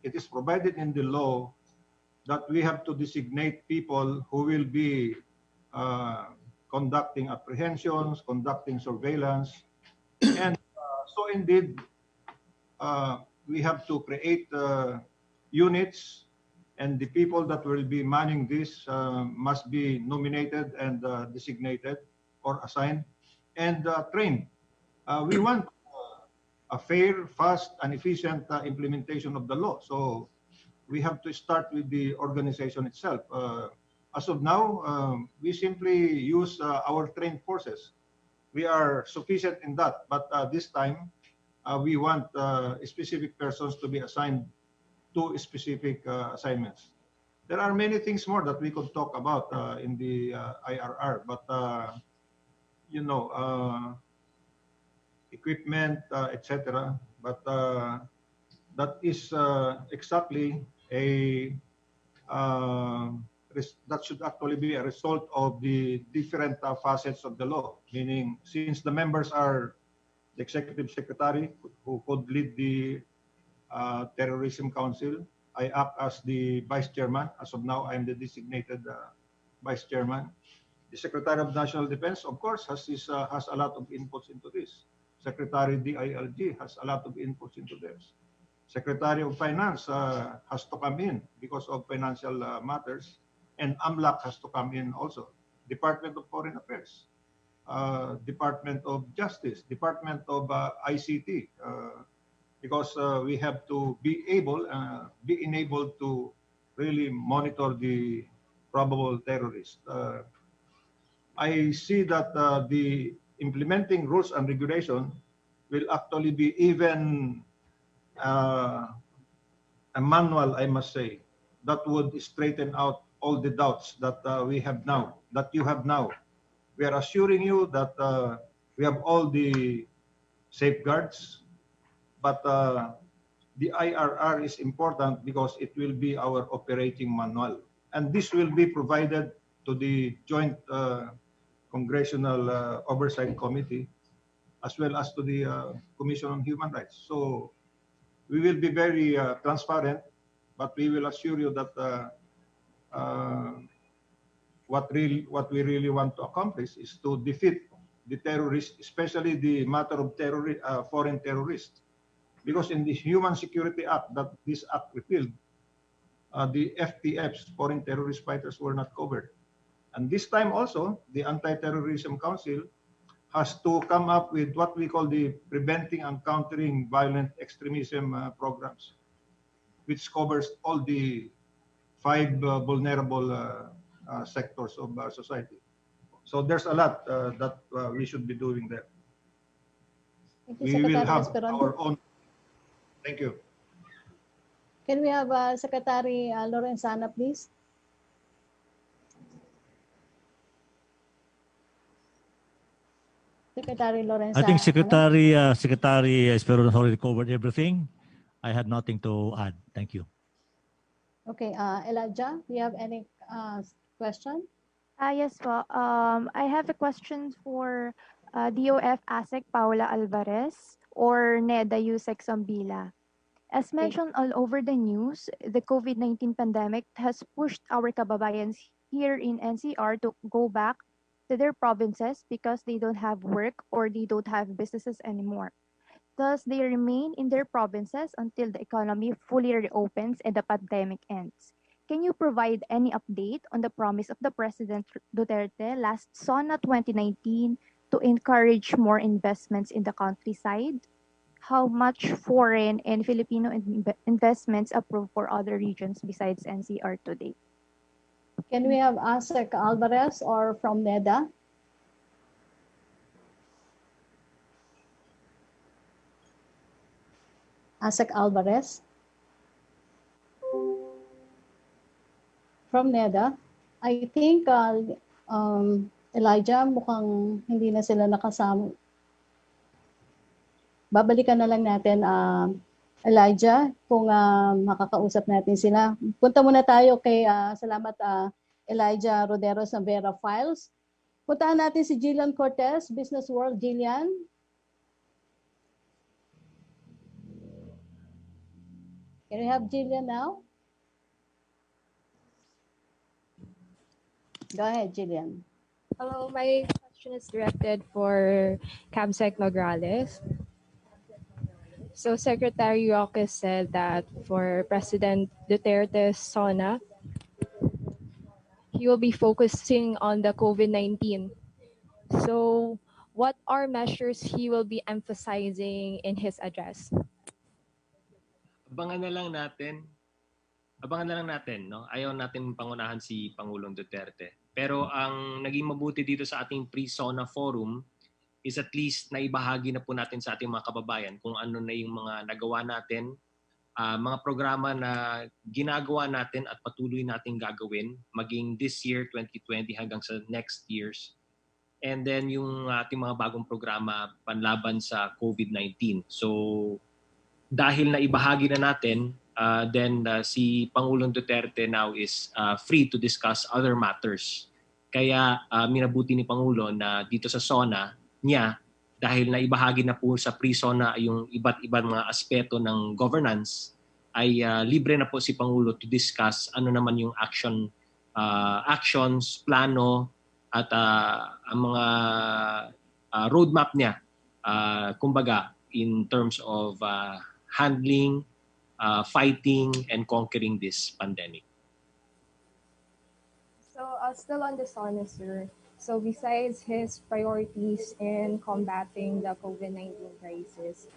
it is provided in the law that we have to designate people who will be conducting apprehensions, conducting surveillance, and so indeed we have to create units, and the people that will be manning this must be nominated and designated or assigned and trained. We want a fair, fast, and efficient implementation of the law. So we have to start with the organization itself. As of now, we simply use our trained forces. We are sufficient in that, but this time we want specific persons to be assigned to specific assignments. There are many things more that we could talk about in the IRR, but you know, equipment, etc. But that is exactly a that should actually be a result of the different facets of the law. Meaning, since the members are the executive secretary who could lead the Terrorism Council, I act as the vice chairman. As of now, I am the designated vice chairman. The Secretary of National Defense, of course, has a lot of inputs into this. Secretary DILG has a lot of inputs into this. Secretary of Finance has to come in because of financial matters, and AMLAC has to come in also. Department of Foreign Affairs, Department of Justice, Department of ICT, because we have to be enabled to really monitor the probable terrorists. I see that the implementing rules and regulation will actually be even a manual, I must say, that would straighten out all the doubts that we have now, that you have now. We are assuring you that we have all the safeguards, but the IRR is important because it will be our operating manual. And this will be provided to the Joint Congressional Oversight Committee, as well as to the Commission on Human Rights. So we will be very transparent, but we will assure you that what we really want to accomplish is to defeat the terrorists, especially the matter of foreign terrorists. Because in the Human Security Act that this act repealed, the FTFs, foreign terrorist fighters, were not covered. And this time also, the Anti-Terrorism Council has to come up with what we call the Preventing and Countering Violent Extremism programs, which covers all the 5 vulnerable sectors of society. So there's a lot that we should be doing there. Thank you, We will Secretary have Esperon. our own. Thank you. Can we have Secretary Lorenzana, please? Secretary Lorenzana. I think Secretary Esperon has already covered everything. I had nothing to add. Thank you. Okay, Elijah, do you have any question? Yes po. I have a question for DOF ASEC Paula Alvarez or NEDA USEC Zambila. As mentioned all over the news, the COVID-19 pandemic has pushed our kababayans here in NCR to go back to their provinces because they don't have work or they don't have businesses anymore. Thus, they remain in their provinces until the economy fully reopens and the pandemic ends. Can you provide any update on the promise of the President Duterte last SONA 2019 to encourage more investments in the countryside? How much foreign and Filipino investments approved for other regions besides NCR today? Can we have ASEC Alvarez or from NEDA? ASEC Alvarez? From NEDA? I think Elijah, mukhang hindi na sila nakasama. Babalikan na lang natin, Elijah, kung makakausap natin sila. Punta muna tayo kay, salamat Elijah Roderos ng Vera Files. Puntahan natin si Jillian Cortez, Business World. Jillian. Can we have Jillian now? Go ahead, Jillian. Hello, my question is directed for CAMSEC Nograles. So Secretary Roque said that for President Duterte's SONA, he will be focusing on the COVID-19. So what are measures he will be emphasizing in his address? Abangan na lang natin, no? Ayaw natin pangunahan si Pangulong Duterte. Pero ang naging mabuti dito sa ating Pre-SONA forum is at least naibahagi na po natin sa ating mga kababayan kung ano na yung mga nagawa natin, mga programa na ginagawa natin at patuloy nating gagawin maging this year, 2020 hanggang sa next years. And then yung ating mga bagong programa panlaban sa COVID-19. So dahil na ibahagi na natin, then si Pangulong Duterte now is free to discuss other matters. Kaya minabuti ni Pangulo na dito sa SONA niya, dahil na ibahagi na po sa Pre-SONA yung iba't ibang mga aspeto ng governance, ay libre na po si Pangulo to discuss ano naman yung actions, plano, at ang mga roadmap niya, kumbaga, in terms of handling, fighting, and conquering this pandemic. So still on the SONA, sir. So besides his priorities in combating the COVID-19 crisis,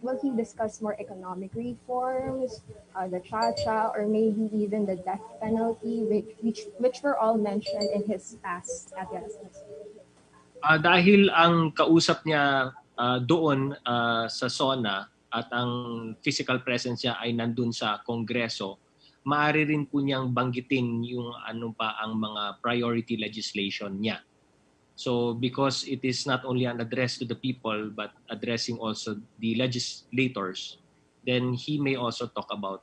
will he discuss more economic reforms, the cha-cha, or maybe even the death penalty, which were all mentioned in his past addresses? Dahil ang kausap niya doon sa SONA at ang physical presence niya ay nandun sa Kongreso, maaari rin po niyang banggitin yung ano pa ang mga priority legislation niya. So because it is not only an address to the people but addressing also the legislators, then he may also talk about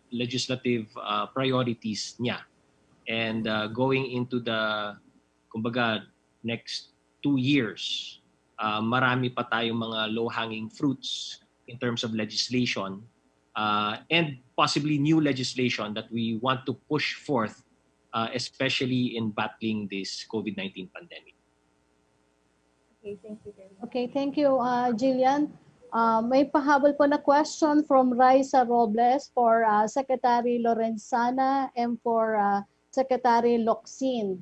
legislative priorities niya. And going into the, kumbaga, next 2 years, marami pa tayong mga low-hanging fruits in terms of legislation. And possibly new legislation that we want to push forth, especially in battling this COVID-19 pandemic. Okay, thank you very much. Okay, thank you, Jillian. May pahabol po na question from Raisa Robles for Secretary Lorenzana and for Secretary Locsin.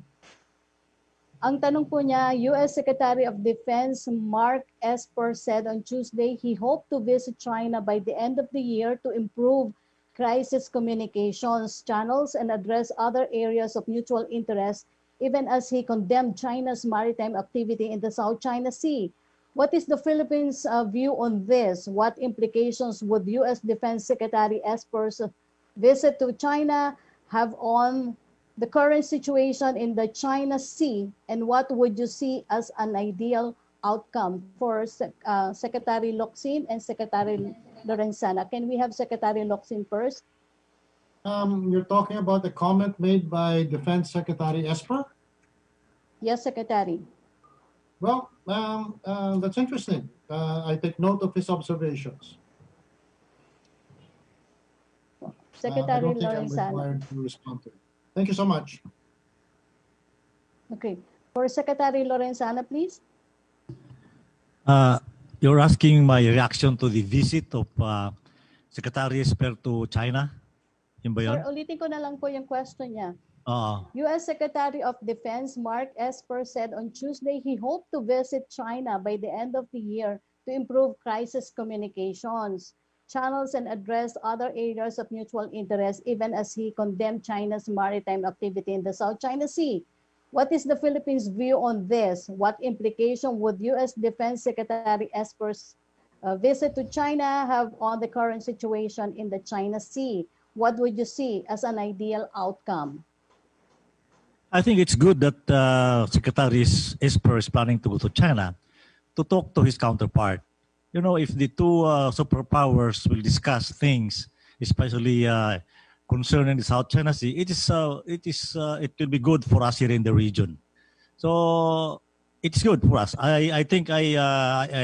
Ang tanong po niya, U.S. Secretary of Defense Mark Esper said on Tuesday he hoped to visit China by the end of the year to improve crisis communications channels and address other areas of mutual interest, even as he condemned China's maritime activity in the South China Sea. What is the Philippines' view on this? What implications would U.S. Defense Secretary Esper's visit to China have on the current situation in the China Sea, and what would you see as an ideal outcome for Secretary Locsin and Secretary Lorenzana? Can we have Secretary Locsin first? You're talking about the comment made by Defense Secretary Esper? Yes, Secretary. Well, that's interesting. I take note of his observations. Secretary I don't think I'm Lorenzana. required to respond to it. Thank you so much. Okay. For Secretary Lorenzana, please. You're asking my reaction to the visit of Secretary Esper to China? Yun ba yun? Sir, ulitin ko na lang po yung question niya. Oo. U.S. Secretary of Defense Mark Esper said on Tuesday he hoped to visit China by the end of the year to improve crisis communications channels and address other areas of mutual interest, even as he condemned China's maritime activity in the South China Sea. What is the Philippines' view on this? What implication would U.S. Defense Secretary Esper's visit to China have on the current situation in the China Sea? What would you see as an ideal outcome? I think it's good that Secretary Esper is planning to go to China to talk to his counterpart. You know, if the two superpowers will discuss things, especially concerning the South China Sea, it will be good for us here in the region. So it's good for us. I think I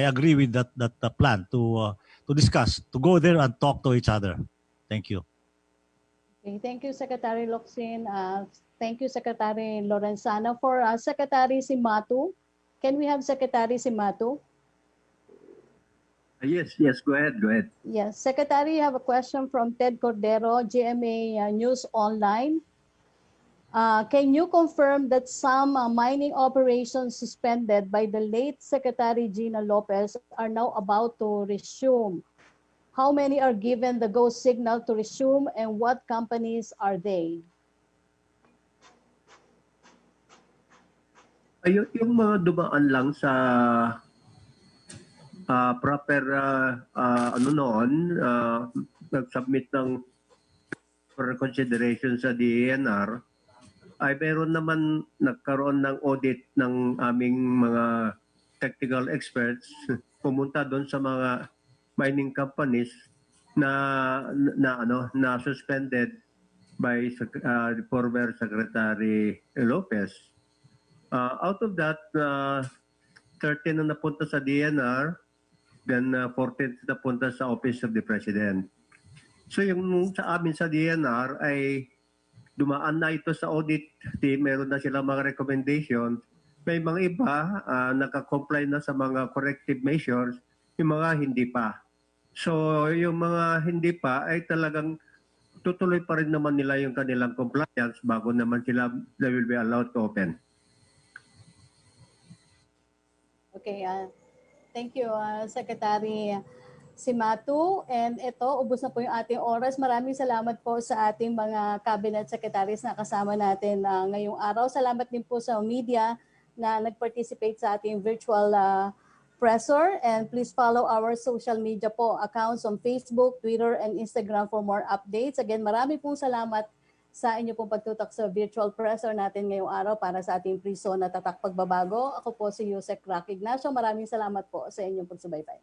agree with that plan to discuss, to go there and talk to each other. Thank you. Okay, thank you, Secretary Locsin. Thank you, Secretary Lorenzana. For Secretary Simatu, can we have Secretary Simatu? Yes, go ahead. Yes, Secretary, you have a question from Ted Cordero, GMA News Online. Can you confirm that some mining operations suspended by the late Secretary Gina Lopez are now about to resume? How many are given the go signal to resume, and what companies are they? Yung mga dumaan lang sa proper nag-submit ng for consideration sa DENR, ay meron naman nagkaroon ng audit ng aming mga technical experts pumunta doon sa mga mining companies na suspended by former Secretary Lopez. Out of that, 13 na napunta sa DNR, then 14 napunta sa Office of the President. So yung sa amin sa DNR ay dumaan na ito sa audit team, meron na silang mga recommendation. May mga iba naka-comply na sa mga corrective measures, yung mga hindi pa. So yung mga hindi pa ay talagang tutuloy pa rin naman nila yung kanilang compliance bago naman sila they will be allowed to open. Okay, thank you, Secretary Simatu. And ito, ubos na po yung ating oras. Maraming salamat po sa ating mga cabinet secretaries na kasama natin ngayong araw. Salamat din po sa media na nag-participate sa ating virtual presser. And please follow our social media po accounts on Facebook, Twitter, and Instagram for more updates. Again, marami pong salamat sa inyo pong pagtutok sa virtual presser natin ngayong araw para sa ating Pre-SONA Tatak Pagbabago. Ako po si Yusek Rock Ignacio. Maraming salamat po sa inyong pagsubaybay.